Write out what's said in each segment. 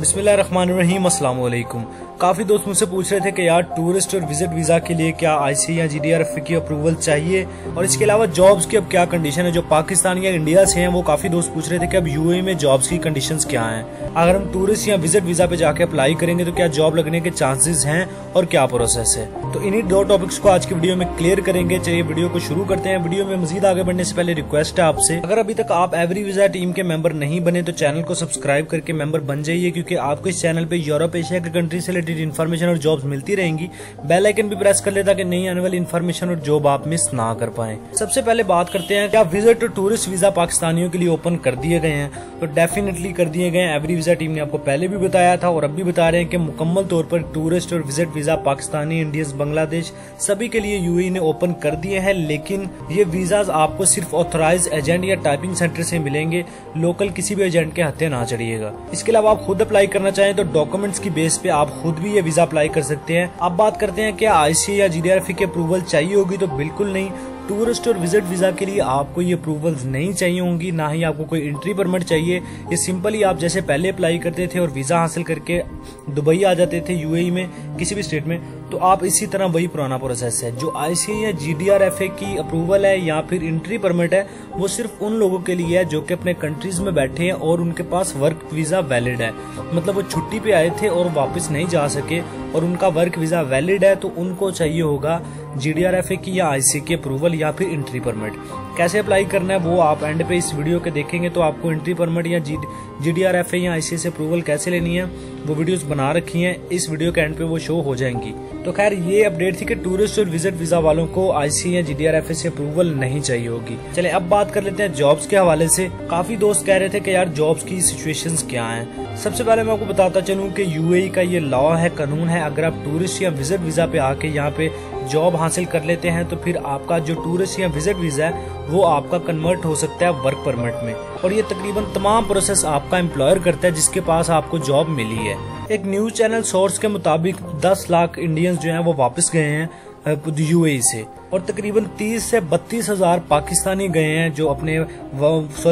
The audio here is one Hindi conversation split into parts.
बिस्मिल्लाहिर्रहमानिर्रहीम, अस्सलाम वालेकुम। काफ़ी दोस्त मुझसे पूछ रहे थे कि यार टूरिस्ट और विजिट वीज़ा के लिए क्या आईसी या जीडीआरएफ की अप्रूवल चाहिए, और इसके अलावा जॉब्स की अब क्या कंडीशन है। जो पाकिस्तान या इंडिया से हैं वो काफ़ी दोस्त पूछ रहे थे कि अब यूएई में जॉब्स की कंडीशंस क्या हैं। अगर हम टूरिस्ट या विजिट वीज़ा पे जाके अप्लाई करेंगे तो क्या जॉब लगने के चांसेस हैं और क्या प्रोसेस है। तो इन्हीं दो टॉपिक्स को आज की वीडियो में क्लियर करेंगे। चलिए वीडियो को शुरू करते हैं। वीडियो में मजीद आगे बढ़ने से पहले रिक्वेस्ट है आपसे, अगर अभी तक आप एवरी वीज़ा टीम के मेंबर नहीं बने तो चैनल को सब्सक्राइब करके मेंबर बन जाइए, क्योंकि आपको इस चैनल पे यूरोप एशिया के कंट्री से रिलेटेड इन्फॉर्मेशन और जॉब्स मिलती रहेंगी। बेल आइकन भी प्रेस कर ले ताकि नई आने वाली इन्फॉर्मेशन और जॉब आप मिस ना कर पाएं। सबसे पहले बात करते हैं क्या विजिट और टूरिस्ट वीजा पाकिस्तानियों के लिए ओपन कर दिए गए हैं। तो डेफिनेटली कर दिए गए हैं। एवरी वीजा टीम ने आपको पहले भी बताया था और अब भी बता रहे हैं कि मुकम्मल तौर पर टूरिस्ट और visit visa Pakistani, Indians, Bangladesh सभी के लिए यूएई ने ओपन कर दिए हैं। लेकिन ये वीजाज आपको सिर्फ ऑथराइज एजेंट या टाइपिंग सेंटर से मिलेंगे। लोकल किसी भी एजेंट के हत्थे ना चढ़िएगा। इसके अलावा आप खुद अप्लाई करना चाहें तो डॉक्यूमेंट्स की बेस पे आप खुद भी ये वीजा अप्लाई कर सकते हैं। अब बात करते हैं क्या आईसी या जीडीआरएफ की अप्रूवल चाहिए होगी, तो बिल्कुल नहीं। टूरिस्ट और विजिट वीजा के लिए आपको ये अप्रूवल्स नहीं चाहिए होंगी, ना ही आपको कोई एंट्री परमिट चाहिए। ये सिंपली आप जैसे पहले अप्लाई करते थे और वीजा हासिल करके दुबई आ जाते थे यूएई में किसी भी स्टेट में, तो आप इसी तरह वही पुराना प्रोसेस है। जो आईसी या जीडीआरएफ की अप्रूवल है या फिर एंट्री परमिट है वो सिर्फ उन लोगों के लिए है जो कि अपने कंट्रीज में बैठे हैं और उनके पास वर्क वीजा वैलिड है। मतलब वो छुट्टी पे आए थे और वापस नहीं जा सके और उनका वर्क वीजा वैलिड है, तो उनको चाहिए होगा जीडीआरएफ की या आईसी की अप्रूवल या फिर एंट्री परमिट। कैसे अप्लाई करना है वो आप एंड पे इस वीडियो के देखेंगे। तो आपको एंट्री परमिट या जीडीआरएफ या आईसी से अप्रूवल कैसे लेनी है वो वीडियोस बना रखी हैं, इस वीडियो के एंड पे वो शो हो जाएंगी। तो खैर ये अपडेट थी कि टूरिस्ट और विजिट वीजा वालों को आईसी या जीडीआरएफ से अप्रूवल नहीं चाहिए होगी। चले अब बात कर लेते हैं जॉब्स के हवाले से। काफी दोस्त कह रहे थे कि यार जॉब्स की सिचुएशंस क्या हैं। सबसे पहले मैं आपको बताता चलूं कि यूएई का ये लॉ है, कानून है। अगर आप टूरिस्ट या विजिट वीजा पे आके यहाँ पे जॉब हासिल कर लेते हैं तो फिर आपका जो टूरिस्ट या विजिट वीजा है वो आपका कन्वर्ट हो सकता है वर्क परमिट में, और ये तकरीबन तमाम प्रोसेस आपका एम्प्लॉयर करता है जिसके पास आपको जॉब मिली है। एक न्यूज चैनल सोर्स के मुताबिक 10 लाख इंडियंस जो हैं वो वापस गए हैं यूएई से, और तकरीबन 30 से 32 हजार पाकिस्तानी गए हैं जो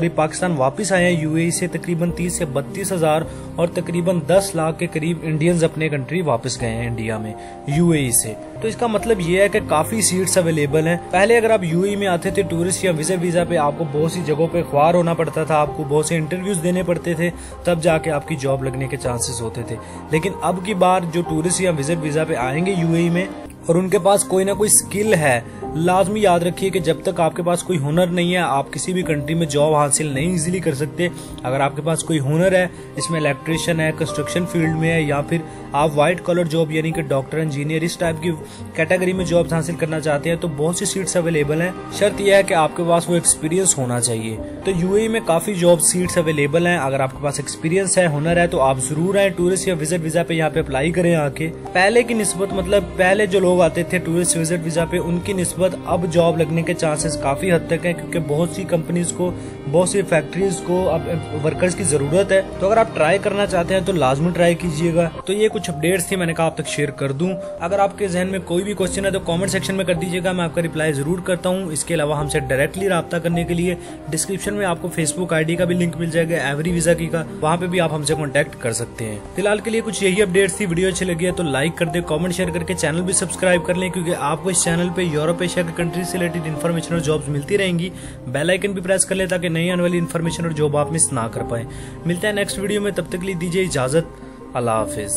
पाकिस्तान वापस आए हैं यूएई से। तकरीबन 30 से 32 हजार और तकरीबन 10 लाख के करीब इंडियंस अपने कंट्री वापस गए हैं इंडिया में यूएई से। तो इसका मतलब ये है कि काफी सीट्स अवेलेबल हैं। पहले अगर आप यूएई में आते थे टूरिस्ट या विजिट वीजा पे, आपको बहुत सी जगहों पे ख्वार होना पड़ता था, आपको बहुत से इंटरव्यूज देने पड़ते थे, तब जाके आपकी जॉब लगने के चांसेस होते थे। लेकिन अब की बार जो टूरिस्ट या विजिट वीजा पे आएंगे यूएई में और उनके पास कोई ना कोई स्किल है, लाजमी याद रखिए कि जब तक आपके पास कोई हुनर नहीं है आप किसी भी कंट्री में जॉब हासिल नहीं इजीली कर सकते। अगर आपके पास कोई हुनर है, इसमें इलेक्ट्रिशियन है, कंस्ट्रक्शन फील्ड में है, या फिर आप व्हाइट कॉलर जॉब यानी कि डॉक्टर, इंजीनियर, इस टाइप की कैटेगरी में जॉब हासिल करना चाहते हैं तो बहुत सी सीट्स अवेलेबल हैं। शर्त यह है कि आपके पास वो एक्सपीरियंस होना चाहिए। तो यूएई में काफी जॉब सीट्स अवेलेबल हैं। अगर आपके पास एक्सपीरियंस है, हुनर है, तो आप जरूर आए टूरिस्ट या विजिट वीजा पे यहाँ पे अप्लाई करें आके। पहले की निस्बत, मतलब पहले जो लोग आते थे टूरिस्ट विजिट वीजा पे, उनकी निस्बत अब जॉब लगने के चांसेस काफी हद तक है, क्योंकि बहुत सी कंपनीज को, बहुत सी फैक्ट्रीज को अब वर्कर्स की जरूरत है। तो अगर आप ट्राई करना चाहते हैं तो लाजमी ट्राई कीजिएगा। तो ये कुछ अपडेट्स थी, मैंने कहा आप तक शेयर कर दूं। अगर आपके जहन में कोई भी क्वेश्चन है तो कमेंट सेक्शन में कर दीजिएगा, मैं आपका रिप्लाई जरूर करता हूं। इसके अलावा हमसे डायरेक्टली राब्ता करने के लिए डिस्क्रिप्शन में आपको फेसबुक आईडी का भी लिंक मिल जाएगा, एवरी वीजा की का, वहां पे भी आप हमसे कॉन्टेक्ट कर सकते हैं। फिलहाल के लिए कुछ यही अपडेट्स थी। वीडियो अच्छी लगी है तो लाइक कर दे, कॉमेंट शेयर करके चैनल भी सब्सक्राइब कर लें, क्योंकि आपको इस चैनल पे यूरोप एशिया के कंट्री से रिलेटेड इन्फॉर्मेशन और जॉब्स मिलती रहेंगी। बेल आइकन भी प्रेस कर ले ताकि नई आने वाली इन्फॉर्मेशन और जॉब आप मिस ना कर पाए। मिलते हैं नेक्स्ट वीडियो में, तब तक के लिए दीजिए इजाजत। अल्लाह हाफिज।